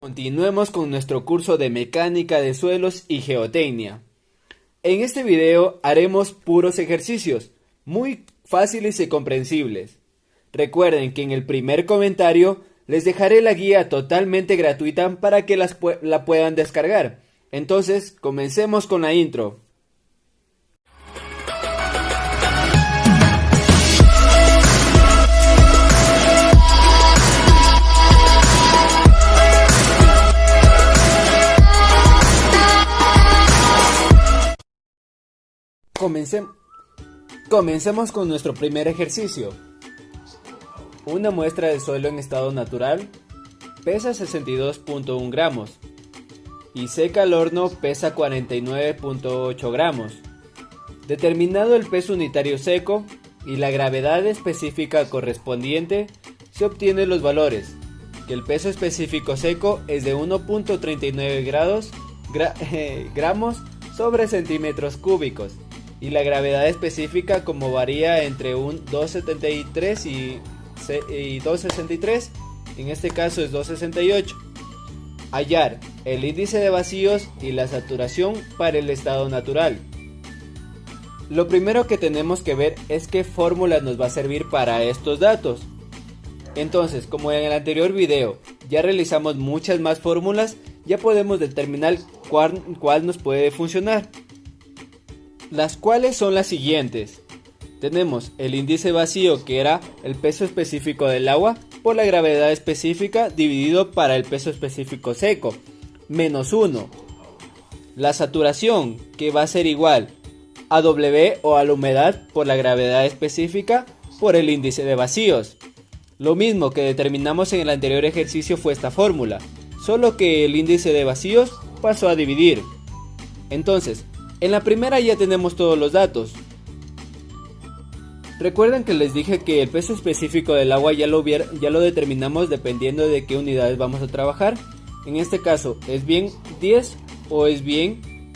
Continuemos con nuestro curso de mecánica de suelos y geotecnia. En este video haremos puros ejercicios, muy fáciles y comprensibles. Recuerden que en el primer comentario les dejaré la guía totalmente gratuita para que la puedan descargar. Entonces, comencemos con la intro. Comencemos con nuestro primer ejercicio. Una muestra de suelo en estado natural pesa 62.1 gramos y seca al horno pesa 49.8 gramos. Determinado el peso unitario seco y la gravedad específica correspondiente, se obtienen los valores, que el peso específico seco es de 1.39 gramos sobre centímetros cúbicos, y la gravedad específica, como varía entre un 2.73 y 2.63, en este caso es 2.68. Hallar el índice de vacíos y la saturación para el estado natural. Lo primero que tenemos que ver es qué fórmula nos va a servir para estos datos. Entonces, como en el anterior video ya realizamos muchas más fórmulas, ya podemos determinar cuál nos puede funcionar. Las cuales son las siguientes. Tenemos el índice vacío, que era el peso específico del agua por la gravedad específica dividido para el peso específico seco, menos 1. La saturación, que va a ser igual a W o a la humedad por la gravedad específica por el índice de vacíos. Lo mismo que determinamos en el anterior ejercicio fue esta fórmula, solo que el índice de vacíos pasó a dividir. Entonces, en la primera ya tenemos todos los datos. Recuerden que les dije que el peso específico del agua ya lo determinamos dependiendo de qué unidades vamos a trabajar. En este caso, ¿es bien 10 o es bien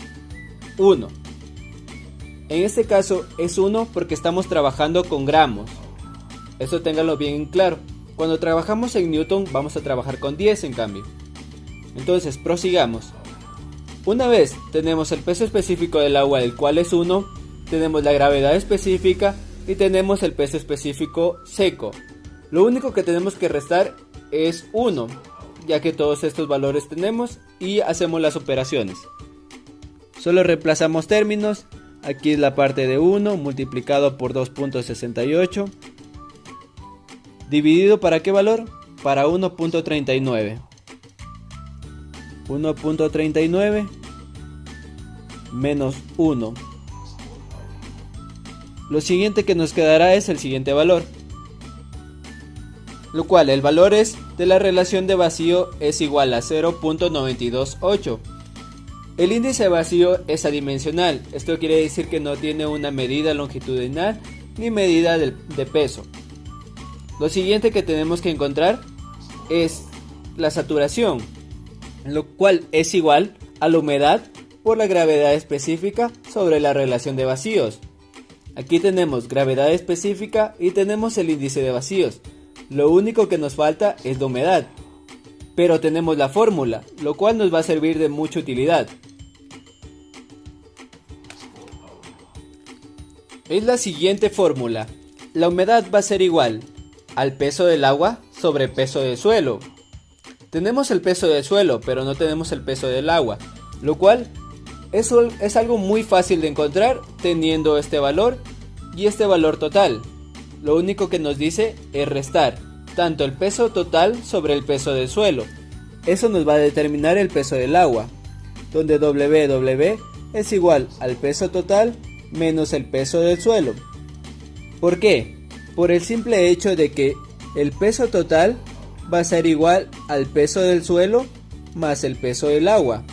1? En este caso es 1 porque estamos trabajando con gramos. Eso ténganlo bien claro. Cuando trabajamos en Newton vamos a trabajar con 10 en cambio. Entonces, prosigamos. Una vez tenemos el peso específico del agua, el cual es 1, tenemos la gravedad específica y tenemos el peso específico seco. Lo único que tenemos que restar es 1, ya que todos estos valores tenemos, y hacemos las operaciones. Solo reemplazamos términos. Aquí es la parte de 1 multiplicado por 2.68. ¿Dividido para qué valor? Para 1.39. 1.39 menos 1. Lo siguiente que nos quedará es el siguiente valor, lo cual el valor es de la relación de vacío es igual a 0.928. El índice de vacío es adimensional. Esto quiere decir que no tiene una medida longitudinal ni medida de peso. Lo siguiente que tenemos que encontrar es la saturación, lo cual es igual a la humedad por la gravedad específica sobre la relación de vacíos. Aquí tenemos gravedad específica y tenemos el índice de vacíos. Lo único que nos falta es la humedad, pero tenemos la fórmula, lo cual nos va a servir de mucha utilidad. Es la siguiente fórmula. La humedad va a ser igual al peso del agua sobre peso del suelo. Tenemos el peso del suelo, pero no tenemos el peso del agua, lo cual es algo muy fácil de encontrar teniendo este valor y este valor total. Lo único que nos dice es restar tanto el peso total sobre el peso del suelo. Eso nos va a determinar el peso del agua, donde W es igual al peso total menos el peso del suelo. ¿Por qué? Por el simple hecho de que el peso total va a ser igual al peso del suelo más el peso del agua.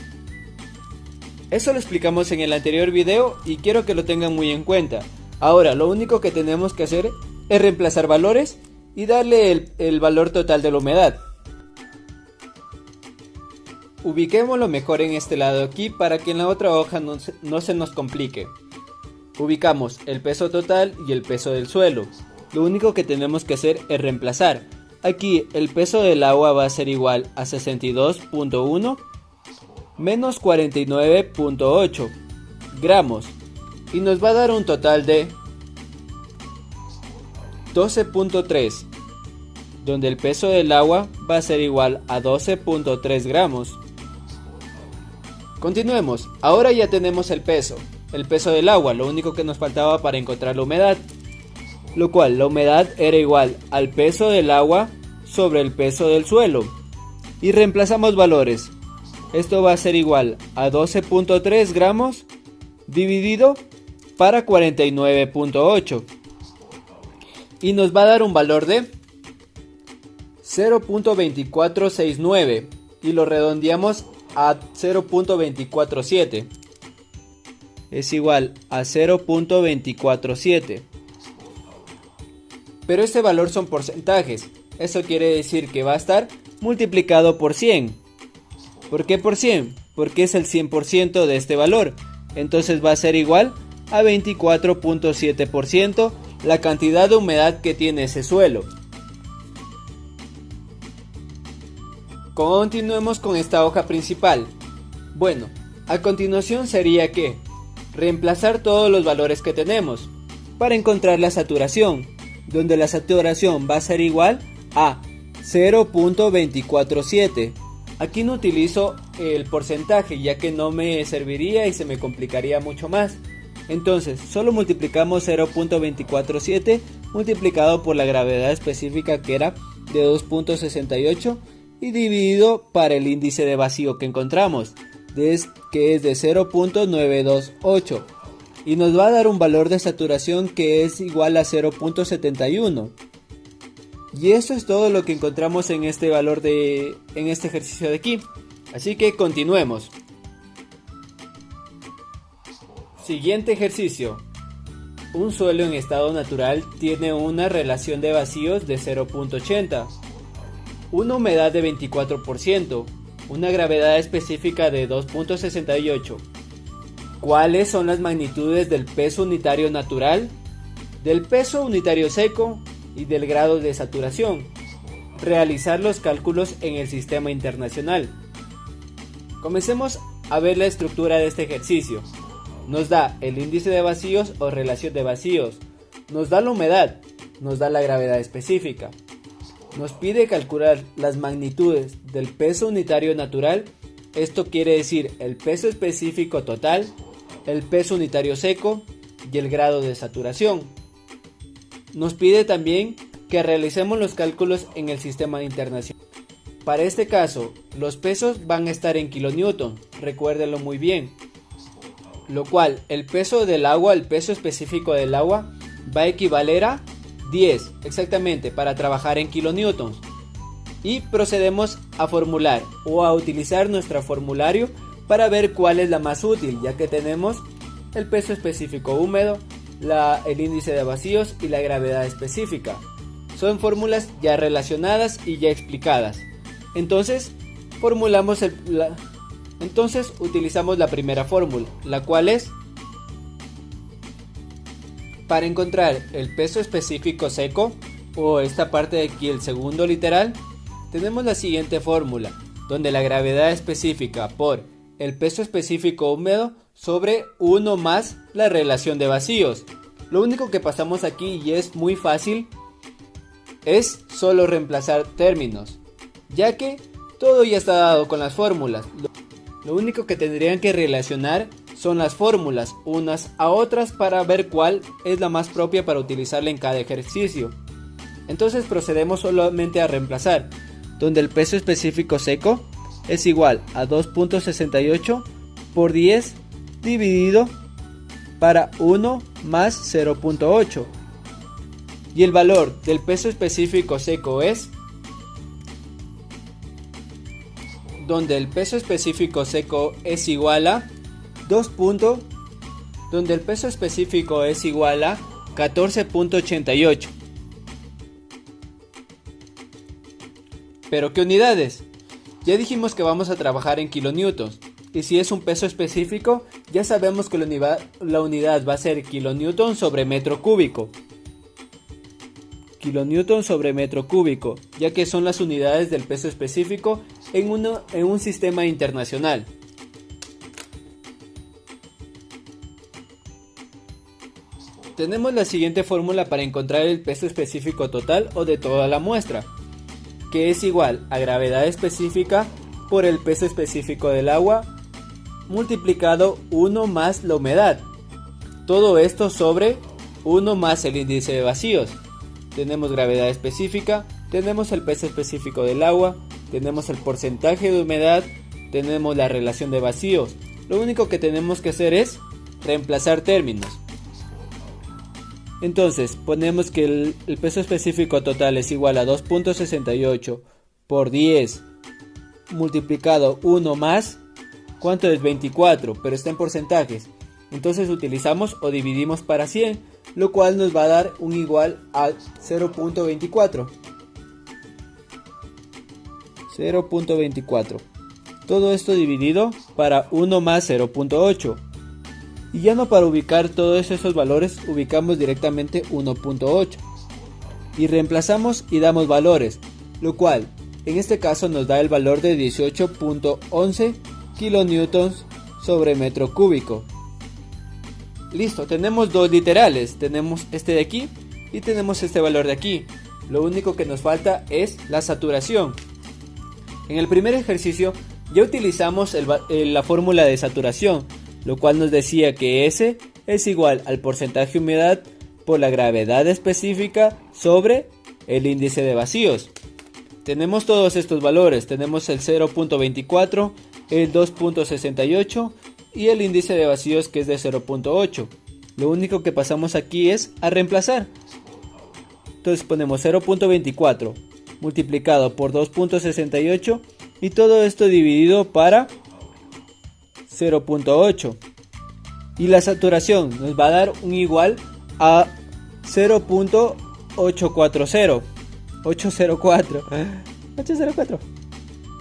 Eso lo explicamos en el anterior video y quiero que lo tengan muy en cuenta. Ahora lo único que tenemos que hacer es reemplazar valores y darle el valor total de la humedad. Ubiquémoslo mejor en este lado aquí para que en la otra hoja no se nos complique. Ubicamos el peso total y el peso del suelo. Lo único que tenemos que hacer es reemplazar. Aquí el peso del agua va a ser igual a 62.1 menos 49.8 gramos y nos va a dar un total de 12.3, donde el peso del agua va a ser igual a 12.3 gramos. Continuemos, ahora ya tenemos el peso del agua, lo único que nos faltaba para encontrar la humedad, lo cual la humedad era igual al peso del agua sobre el peso del suelo, y reemplazamos valores. Esto va a ser igual a 12.3 gramos dividido para 49.8 y nos va a dar un valor de 0.2469 y lo redondeamos a 0.247. Es igual a 0.247. Pero este valor son porcentajes. Eso quiere decir que va a estar multiplicado por 100. ¿Por qué por 100? Porque es el 100% de este valor. Entonces va a ser igual a 24.7% la cantidad de humedad que tiene ese suelo. Continuemos con esta hoja principal. Bueno, a continuación sería que reemplazar todos los valores que tenemos para encontrar la saturación, donde la saturación va a ser igual a 0.247. Aquí no utilizo el porcentaje ya que no me serviría y se me complicaría mucho más. Entonces solo multiplicamos 0.247 multiplicado por la gravedad específica que era de 2.68 y dividido para el índice de vacío que encontramos, que es de 0.928 y nos va a dar un valor de saturación que es igual a 0.71. Y eso es todo lo que encontramos en este valor en este ejercicio de aquí. Así que continuemos. Siguiente ejercicio. Un suelo en estado natural tiene una relación de vacíos de 0.80, una humedad de 24%, una gravedad específica de 2.68. ¿Cuáles son las magnitudes del peso unitario natural, del peso unitario seco y del grado de saturación? Realizar los cálculos en el sistema internacional. Comencemos a ver la estructura de este ejercicio. Nos da el índice de vacíos o relación de vacíos, nos da la humedad, nos da la gravedad específica. Nos pide calcular las magnitudes del peso unitario natural, esto quiere decir el peso específico total, el peso unitario seco y el grado de saturación. Nos pide también que realicemos los cálculos en el sistema internacional. Para este caso, los pesos van a estar en kilonewton, recuérdenlo muy bien. Lo cual, el peso del agua, el peso específico del agua, va a equivaler a 10, exactamente, para trabajar en kilonewtons. Y procedemos a formular o a utilizar nuestro formulario para ver cuál es la más útil, ya que tenemos el peso específico húmedo, el índice de vacíos y la gravedad específica. Son fórmulas ya relacionadas y ya explicadas. Entonces, utilizamos la primera fórmula, la cual es para encontrar el peso específico seco, o esta parte de aquí, el segundo literal, tenemos la siguiente fórmula, donde la gravedad específica por el peso específico húmedo sobre 1 más la relación de vacíos. Lo único que pasamos aquí, y es muy fácil, es solo reemplazar términos, ya que todo ya está dado con las fórmulas. Lo único que tendrían que relacionar son las fórmulas unas a otras para ver cuál es la más propia para utilizarla en cada ejercicio. Entonces procedemos solamente a reemplazar, donde el peso específico seco es igual a 2.68 por 10 dividido para 1 más 0.8. Y el valor del peso específico seco es, donde el peso específico seco es igual a 14.88. ¿Pero qué unidades? Ya dijimos que vamos a trabajar en kilonewtons, y si es un peso específico, ya sabemos que la unidad va a ser kilonewton sobre metro cúbico. kilonewton sobre metro cúbico, ya que son las unidades del peso específico en un sistema internacional. Tenemos la siguiente fórmula para encontrar el peso específico total o de toda la muestra, que es igual a gravedad específica por el peso específico del agua multiplicado 1 más la humedad. Todo esto sobre 1 más el índice de vacíos. Tenemos gravedad específica, tenemos el peso específico del agua, tenemos el porcentaje de humedad, tenemos la relación de vacíos. Lo único que tenemos que hacer es reemplazar términos. Entonces ponemos que el peso específico total es igual a 2.68 por 10 multiplicado 1 más, ¿cuánto es? 24, pero está en porcentajes. Entonces utilizamos o dividimos para 100, lo cual nos va a dar un igual a 0.24. 0.24. Todo esto dividido para 1 más 0.8. Y ya no para ubicar todos esos valores, ubicamos directamente 1.8. Y reemplazamos y damos valores, lo cual en este caso nos da el valor de 18.11 kilonewtons sobre metro cúbico. Listo, tenemos dos literales, tenemos este de aquí y tenemos este valor de aquí. Lo único que nos falta es la saturación. En el primer ejercicio ya utilizamos la fórmula de saturación, lo cual nos decía que S es igual al porcentaje de humedad por la gravedad específica sobre el índice de vacíos. Tenemos todos estos valores, tenemos el 0.24, el 2.68 y el índice de vacíos que es de 0.8. Lo único que pasamos aquí es a reemplazar. Entonces ponemos 0.24 multiplicado por 2.68 y todo esto dividido para 0.8. Y la saturación nos va a dar un igual a 0.840. 804.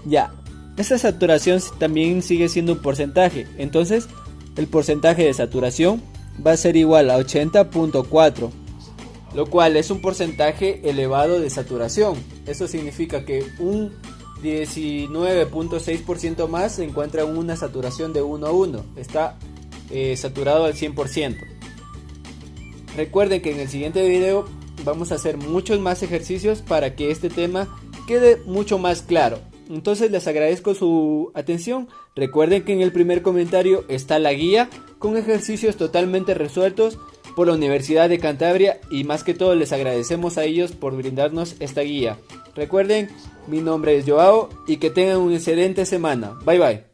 Ya. Esta saturación también sigue siendo un porcentaje. Entonces, el porcentaje de saturación va a ser igual a 80.4. Lo cual es un porcentaje elevado de saturación. Eso significa que un 19.6% más se encuentra en una saturación de 1 a 1. Está saturado al 100%. Recuerden que en el siguiente video vamos a hacer muchos más ejercicios para que este tema quede mucho más claro. Entonces les agradezco su atención. Recuerden que en el primer comentario está la guía con ejercicios totalmente resueltos por la Universidad de Cantabria y más que todo les agradecemos a ellos por brindarnos esta guía. Recuerden, mi nombre es Joao y que tengan una excelente semana. Bye bye.